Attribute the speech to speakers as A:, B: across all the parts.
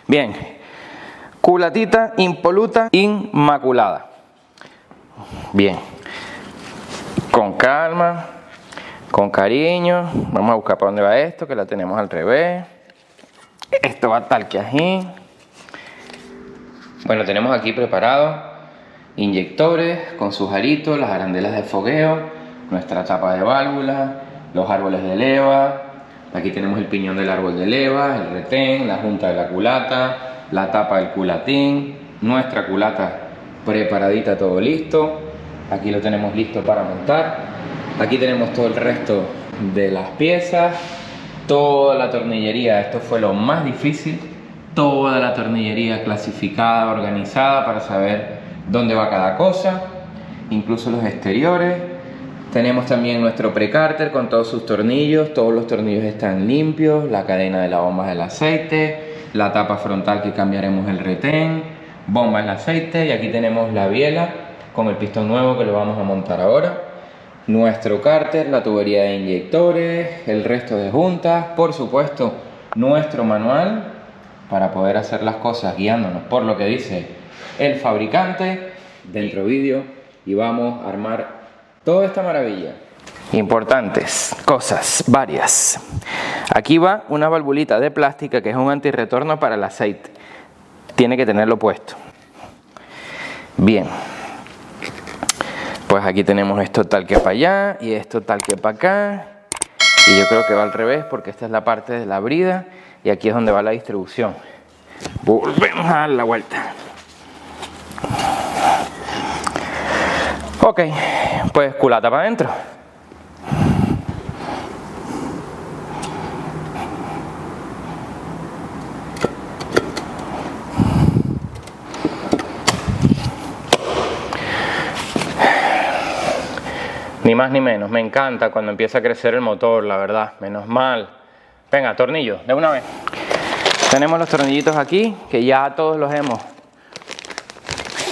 A: Bien, culatita impoluta inmaculada. Bien, con calma, con cariño. Vamos a buscar para dónde va esto, que la tenemos al revés. Esto va tal que ají. Bueno, tenemos aquí preparado inyectores con sus aritos, las arandelas de fogueo, nuestra tapa de válvula, los árboles de leva. Aquí tenemos el piñón del árbol de leva, el retén, la junta de la culata, la tapa del culatín, nuestra culata preparadita, todo listo. Aquí lo tenemos listo para montar. Aquí tenemos todo el resto de las piezas, toda la tornillería. Esto fue lo más difícil, toda la tornillería clasificada, organizada para saber dónde va cada cosa, incluso los exteriores. Tenemos también nuestro precárter con todos sus tornillos, todos los tornillos están limpios, la cadena de la bomba del aceite, la tapa frontal que cambiaremos el retén, bomba del aceite, y aquí tenemos la biela con el pistón nuevo que lo vamos a montar ahora, nuestro cárter, la tubería de inyectores, el resto de juntas, por supuesto nuestro manual para poder hacer las cosas guiándonos por lo que dice el fabricante. Dentro vídeo y vamos a armar toda esta maravilla. Importantes cosas, varias. Aquí va una valvulita de plástica que es un antirretorno para el aceite. Tiene que tenerlo puesto. Bien. Pues aquí tenemos esto tal que para allá y esto tal que para acá. Y yo creo que va al revés porque esta es la parte de la brida y aquí es donde va la distribución. Volvemos a dar la vuelta. Ok, pues culata para adentro. Ni más ni menos, me encanta cuando empieza a crecer el motor, la verdad, menos mal. Venga, tornillo, de una vez. Tenemos los tornillitos aquí, que ya todos los hemos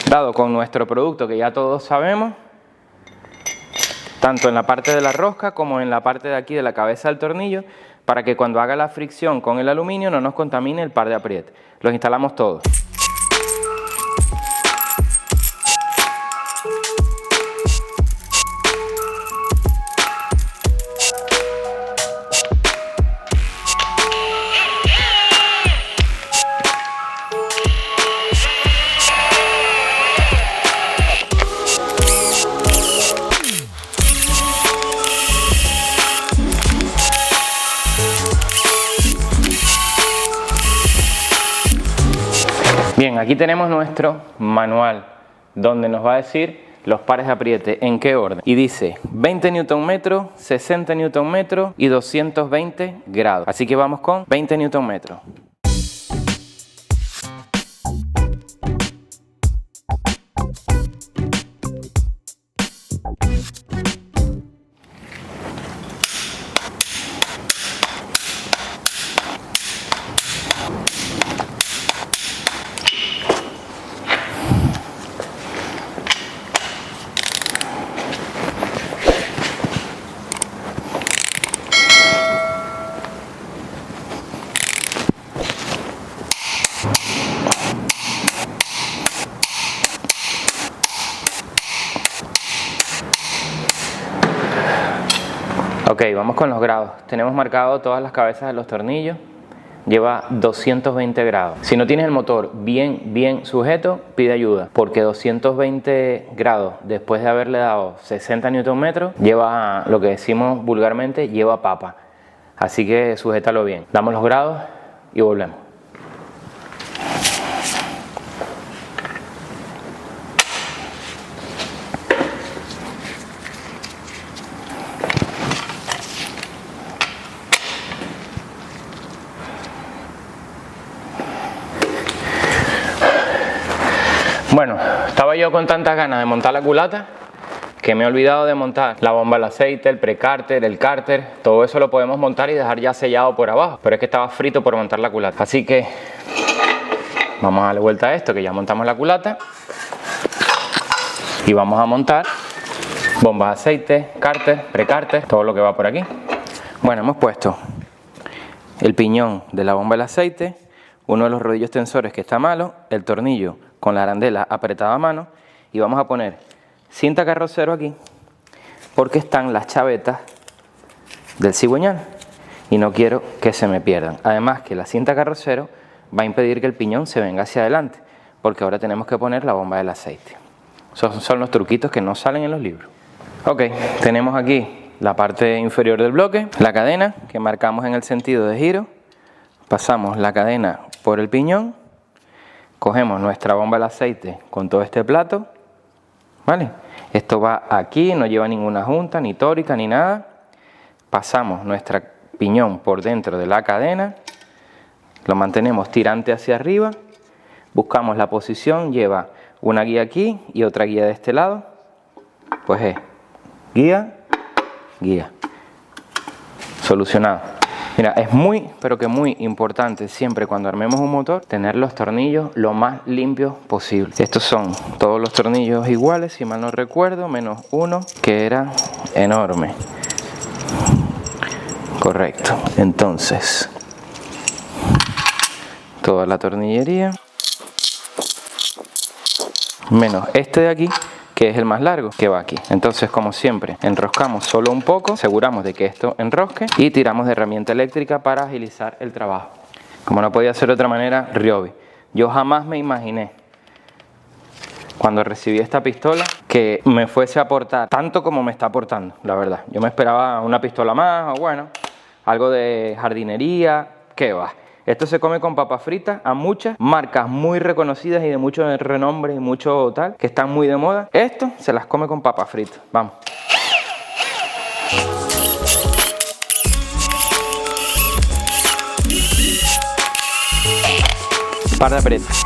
A: dado con nuestro producto, que ya todos sabemos, tanto en la parte de la rosca como en la parte de aquí de la cabeza del tornillo, para que cuando haga la fricción con el aluminio no nos contamine el par de apriete. Los instalamos todos. Bien, aquí tenemos nuestro manual donde nos va a decir los pares de apriete en qué orden. Y dice 20 Nm, 60 Nm y 220 grados. Así que vamos con 20 Nm. Ok, vamos con los grados. Tenemos marcado todas las cabezas de los tornillos. Lleva 220 grados. Si no tienes el motor bien sujeto, pide ayuda, porque 220 grados después de haberle dado 60 Nm lleva, lo que decimos vulgarmente, lleva papa. Así que sujétalo bien. Damos los grados y volvemos. Bueno, estaba yo con tantas ganas de montar la culata que me he olvidado de montar la bomba del aceite, el precárter, el cárter. Todo eso lo podemos montar y dejar ya sellado por abajo, pero es que estaba frito por montar la culata. Así que vamos a darle vuelta a esto, que ya montamos la culata, y vamos a montar bomba de aceite, cárter, precárter, todo lo que va por aquí. Bueno, hemos puesto el piñón de la bomba del aceite, uno de los rodillos tensores que está malo, el tornillo con la arandela apretada a mano y vamos a poner cinta carrocero aquí porque están las chavetas del cigüeñal y no quiero que se me pierdan. Además que la cinta carrocero va a impedir que el piñón se venga hacia adelante porque ahora tenemos que poner la bomba del aceite. Esos son los truquitos que no salen en los libros. Ok, tenemos aquí la parte inferior del bloque, la cadena que marcamos en el sentido de giro, pasamos la cadena por el piñón, cogemos nuestra bomba del aceite con todo este plato, ¿vale? Esto va aquí, no lleva ninguna junta, ni tórica, ni nada. Pasamos nuestro piñón por dentro de la cadena, lo mantenemos tirante hacia arriba, buscamos la posición, lleva una guía aquí y otra guía de este lado, pues es guía, guía. Solucionado. Mira, es muy, pero que muy importante siempre cuando armemos un motor tener los tornillos lo más limpios posible. Estos son todos los tornillos iguales, si mal no recuerdo, menos uno que era enorme. Correcto. Entonces, toda la tornillería, menos este de aquí, que es el más largo, que va aquí. Entonces, como siempre, enroscamos solo un poco, aseguramos de que esto enrosque y tiramos de herramienta eléctrica para agilizar el trabajo. Como no podía ser de otra manera, Ryobi. Yo jamás me imaginé, cuando recibí esta pistola, que me fuese a aportar tanto como me está aportando, la verdad. Yo me esperaba una pistola más, o bueno, algo de jardinería, ¿qué va? Esto se come con papas fritas a muchas marcas muy reconocidas y de mucho renombre y mucho tal, que están muy de moda. Esto se las come con papas fritas. Vamos. Par de aprietos.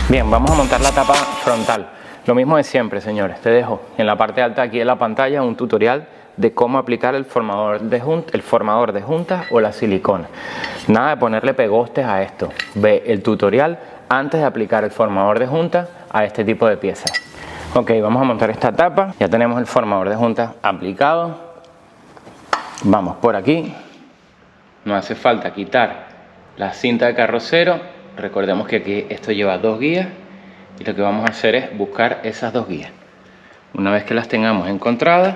A: Bien, vamos a montar la tapa frontal. Lo mismo de siempre, señores. Te dejo en la parte alta aquí de la pantalla un tutorial de cómo aplicar el formador de juntas o la silicona. Nada de ponerle pegostes a esto. Ve el tutorial antes de aplicar el formador de juntas a este tipo de piezas. Ok, vamos a montar esta tapa. Ya tenemos el formador de juntas aplicado. Vamos por aquí. No hace falta quitar la cinta de carrocero. Recordemos que aquí esto lleva dos guías y lo que vamos a hacer es buscar esas dos guías. Una vez que las tengamos encontradas,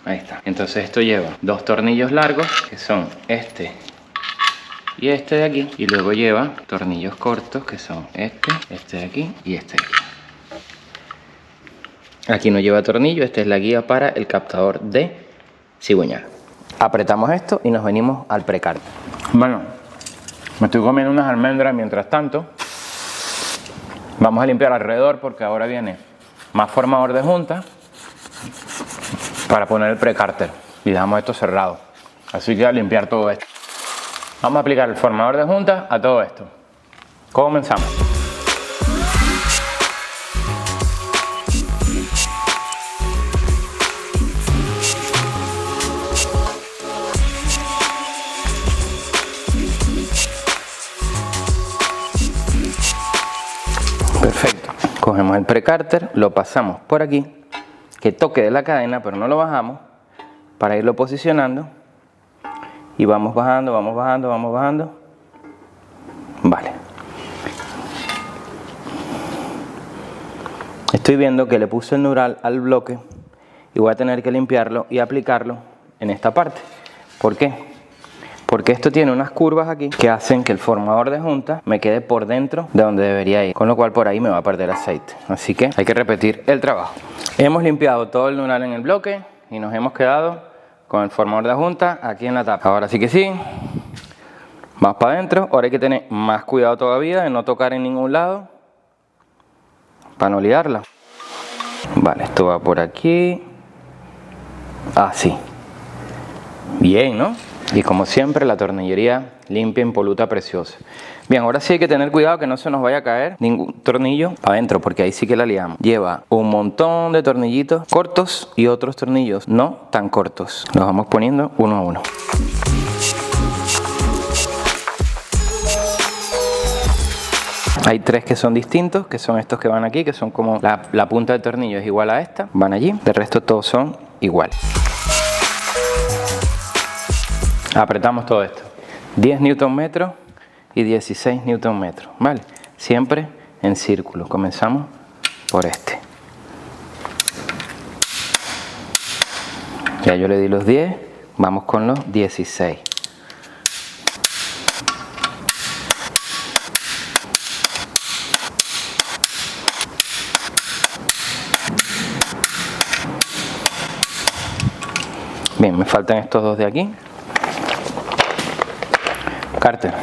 A: ahí está. Entonces esto lleva dos tornillos largos, que son este y este de aquí. Y luego lleva tornillos cortos, que son este de aquí y este de aquí. Aquí no lleva tornillo, esta es la guía para el captador de cigüeñal. Apretamos esto y nos venimos al precárter. Bueno, me estoy comiendo unas almendras mientras tanto. Vamos a limpiar alrededor porque ahora viene más formador de junta para poner el precárter y dejamos esto cerrado, así que a limpiar todo esto. Vamos a aplicar el formador de juntas a todo esto. Comenzamos. Perfecto, cogemos el precárter, lo pasamos por aquí, que toque de la cadena, pero no lo bajamos, para irlo posicionando. Y vamos bajando, vamos bajando, vamos bajando. Vale. Estoy viendo que le puse el nural al bloque y voy a tener que limpiarlo y aplicarlo en esta parte. ¿Por qué? Porque esto tiene unas curvas aquí que hacen que el formador de junta me quede por dentro de donde debería ir, con lo cual por ahí me va a perder aceite. Así que hay que repetir el trabajo. Hemos limpiado todo el nural en el bloque y nos hemos quedado con el formador de junta aquí en la tapa. Ahora sí que sí, más para adentro. Ahora hay que tener más cuidado todavía de no tocar en ningún lado para no liarla. Vale, esto va por aquí. Así. Bien, ¿no? Y como siempre, la tornillería limpia, impoluta, preciosa. Bien, ahora sí hay que tener cuidado que no se nos vaya a caer ningún tornillo adentro, porque ahí sí que la liamos. Lleva un montón de tornillitos cortos y otros tornillos no tan cortos. Los vamos poniendo uno a uno. Hay tres que son distintos, que son estos que van aquí, que son como la punta del tornillo es igual a esta. Van allí. De resto todos son igual. Apretamos todo esto. 10 Nm y 16 Nm, ¿vale? Siempre en círculo. Comenzamos por este. Ya yo le di los 10, vamos con los 16. Bien, me faltan estos dos de aquí. Cárter.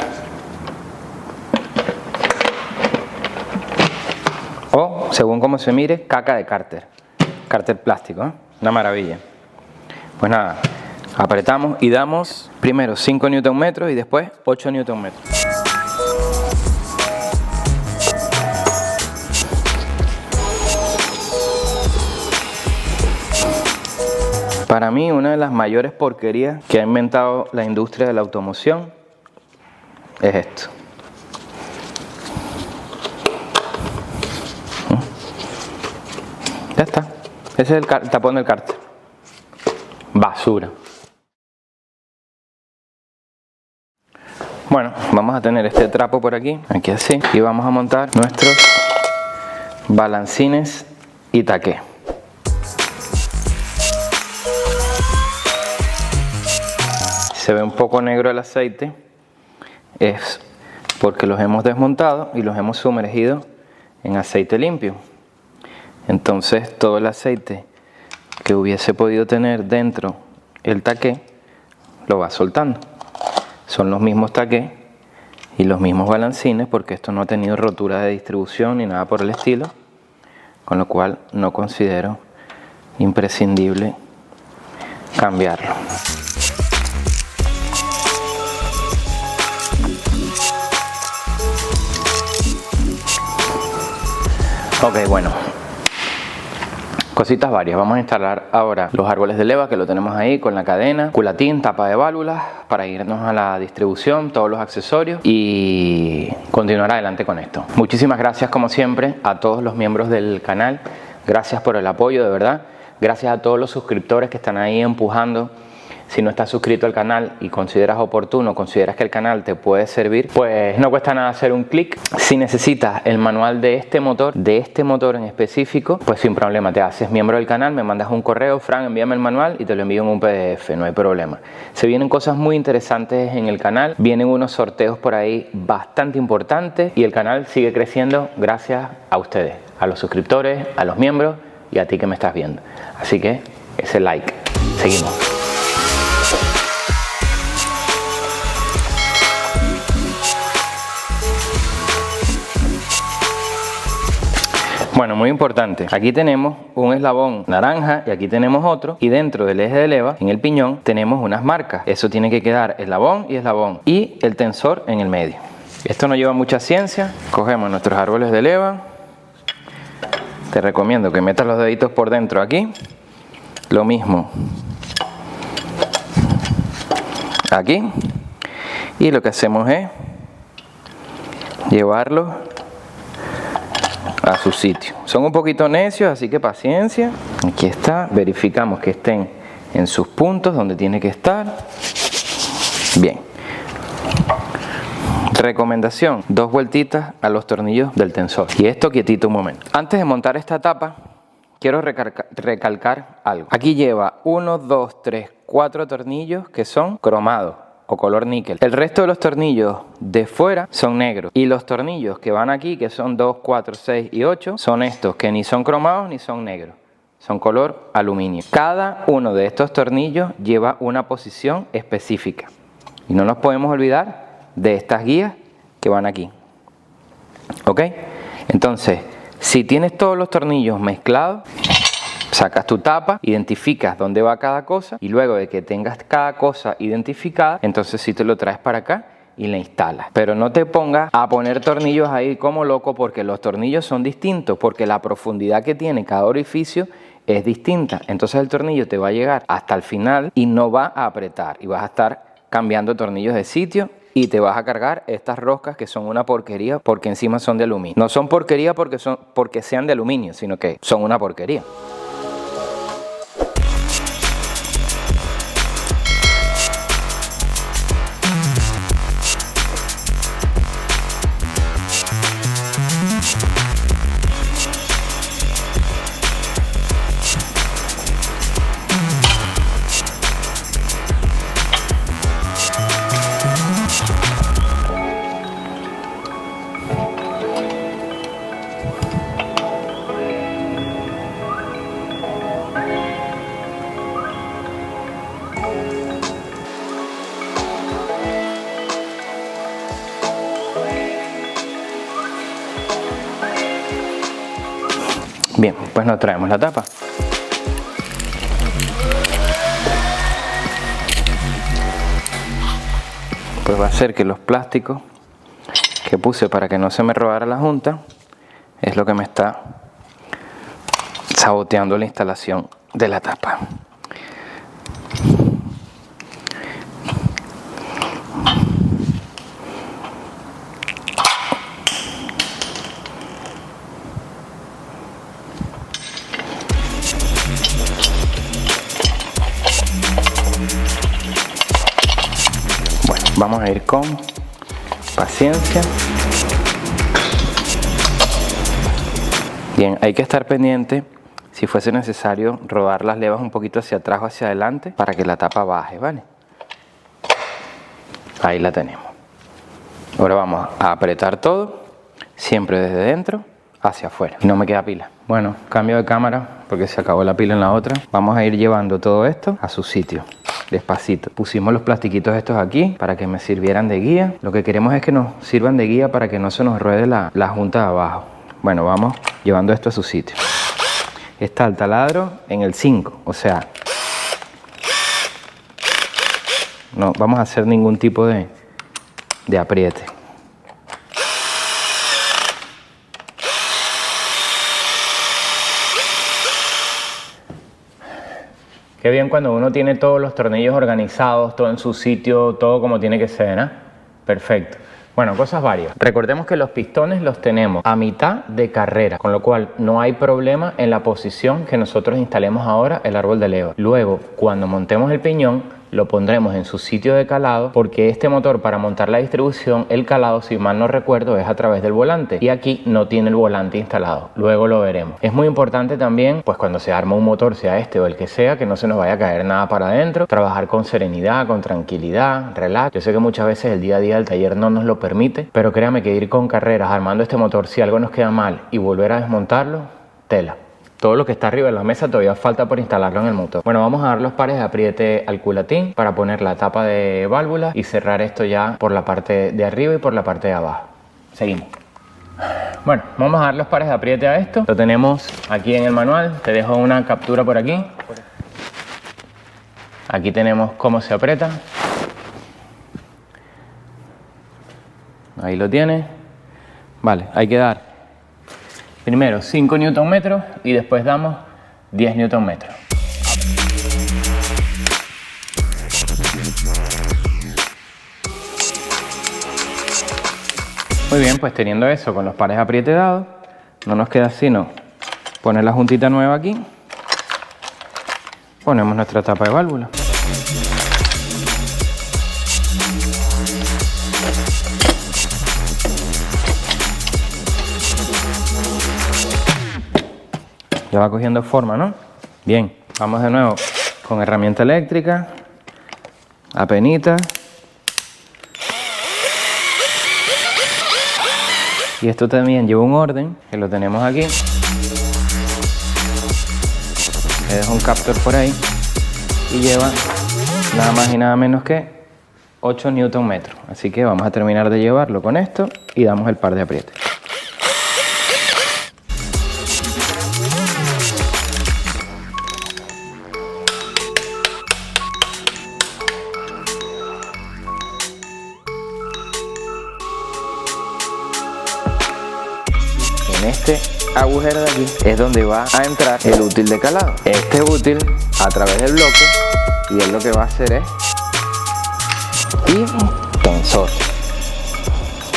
A: O, según como se mire, caca de cárter. Cárter plástico, ¿eh? Una maravilla. Pues nada, apretamos y damos primero 5 Nm y después 8 Nm. Para mí, una de las mayores porquerías que ha inventado la industria de la automoción es esto. Ya está. Ese es el tapón del cárter. Basura. Bueno, vamos a tener este trapo por aquí, así, y vamos a montar nuestros balancines y taqué. Se ve un poco negro el aceite, es porque los hemos desmontado y los hemos sumergido en aceite limpio. Entonces todo el aceite que hubiese podido tener dentro el taqué lo va soltando. Son los mismos taqués y los mismos balancines, porque esto no ha tenido rotura de distribución ni nada por el estilo, con lo cual no considero imprescindible cambiarlo. Ok, bueno, cositas varias. Vamos a instalar ahora los árboles de leva, que lo tenemos ahí con la cadena, culatín, tapa de válvulas, para irnos a la distribución, todos los accesorios y continuar adelante con esto. Muchísimas gracias como siempre a todos los miembros del canal. Gracias por el apoyo, de verdad. Gracias a todos los suscriptores que están ahí empujando. Si no estás suscrito al canal y consideras oportuno, consideras que el canal te puede servir, pues no cuesta nada hacer un clic. Si necesitas el manual de este motor en específico, pues sin problema te haces miembro del canal, me mandas un correo, Fran, envíame el manual y te lo envío en un PDF, no hay problema. Se vienen cosas muy interesantes en el canal, vienen unos sorteos por ahí bastante importantes y el canal sigue creciendo gracias a ustedes, a los suscriptores, a los miembros y a ti que me estás viendo. Así que ese like. Seguimos. Bueno, muy importante, aquí tenemos un eslabón naranja y aquí tenemos otro, y dentro del eje de leva, en el piñón, tenemos unas marcas. Eso tiene que quedar eslabón y el tensor en el medio. Esto no lleva mucha ciencia. Cogemos nuestros árboles de leva. Te recomiendo que metas los deditos por dentro aquí. Lo mismo aquí. Y lo que hacemos es llevarlos a su sitio. Son un poquito necios, así que paciencia. Aquí está, verificamos que estén en sus puntos donde tiene que estar. Bien. Recomendación, 2 vueltitas a los tornillos del tensor. Y esto quietito un momento. Antes de montar esta tapa, quiero recalcar algo. Aquí lleva 1, 2, 3, 4 tornillos que son cromados o color níquel. El resto de los tornillos de fuera son negros. Y los tornillos que van aquí, que son 2, 4, 6 y 8, son estos que ni son cromados ni son negros. Son color aluminio. Cada uno de estos tornillos lleva una posición específica. Y no nos podemos olvidar de estas guías que van aquí. ¿Ok? Entonces, si tienes todos los tornillos mezclados, sacas tu tapa, identificas dónde va cada cosa y luego de que tengas cada cosa identificada, entonces sí te lo traes para acá y la instalas. Pero no te pongas a poner tornillos ahí como loco, porque los tornillos son distintos, porque la profundidad que tiene cada orificio es distinta. Entonces el tornillo te va a llegar hasta el final y no va a apretar y vas a estar cambiando tornillos de sitio y te vas a cargar estas roscas que son una porquería porque encima son de aluminio. No son porquería porque sean de aluminio, sino que son una porquería. después nos traemos la tapa. Pues va a ser que los plásticos que puse para que no se me robara la junta es lo que me está saboteando la instalación de la tapa. Bueno, vamos a ir con paciencia. Bien, hay que estar pendiente, si fuese necesario, rodar las levas un poquito hacia atrás o hacia adelante para que la tapa baje, ¿vale? Ahí la tenemos. Ahora vamos a apretar todo, siempre desde dentro hacia afuera. Y no me queda pila. Bueno, cambio de cámara porque se acabó la pila en la otra. Vamos a ir llevando todo esto a su sitio. Despacito. Pusimos los plastiquitos estos aquí para que me sirvieran de guía. Lo que queremos es que nos sirvan de guía para que no se nos ruede la junta de abajo. Bueno, vamos llevando esto a su sitio. Está el taladro en el 5, o sea, no vamos a hacer ningún tipo de apriete. Qué bien cuando uno tiene todos los tornillos organizados, todo en su sitio, todo como tiene que ser, ¿no? Perfecto. Bueno, cosas varias. Recordemos que los pistones los tenemos a mitad de carrera, con lo cual no hay problema en la posición que nosotros instalemos ahora el árbol de leva. Luego, cuando montemos el piñón, lo pondremos en su sitio de calado, porque este motor, para montar la distribución, el calado, si mal no recuerdo, es a través del volante, y aquí no tiene el volante instalado. Luego lo veremos. Es muy importante también, pues cuando se arma un motor, sea este o el que sea, que no se nos vaya a caer nada para adentro, trabajar con serenidad, con tranquilidad, relax. Yo sé que muchas veces el día a día del taller no nos lo permite, pero créame que ir con carreras armando este motor, si algo nos queda mal y volver a desmontarlo, tela. Todo lo que está arriba de la mesa todavía falta por instalarlo en el motor. Bueno, vamos a dar los pares de apriete al culatín para poner la tapa de válvula y cerrar esto ya por la parte de arriba y por la parte de abajo. Seguimos. Bueno, vamos a dar los pares de apriete a esto. Lo tenemos aquí en el manual. Te dejo una captura por aquí. Aquí tenemos cómo se aprieta. Ahí lo tienes. Vale, hay que dar primero 5 Nm y después damos 10 Nm. Muy bien, pues teniendo eso con los pares de apriete dados, no nos queda sino poner la juntita nueva aquí. Ponemos nuestra tapa de válvula. Ya va cogiendo forma, ¿no? Bien, vamos de nuevo con herramienta eléctrica, apenitas. Y esto también lleva un orden, que lo tenemos aquí. Le dejo un captor por ahí y lleva nada más y nada menos que 8 Nm. Así que vamos a terminar de llevarlo con esto y damos el par de apriete. En este agujero de aquí es donde va a entrar el útil de calado. Este útil a través del bloque, y él lo que va a hacer es ir tensor.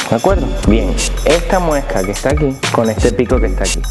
A: ¿De acuerdo? Bien, esta muesca que está aquí con este pico que está aquí.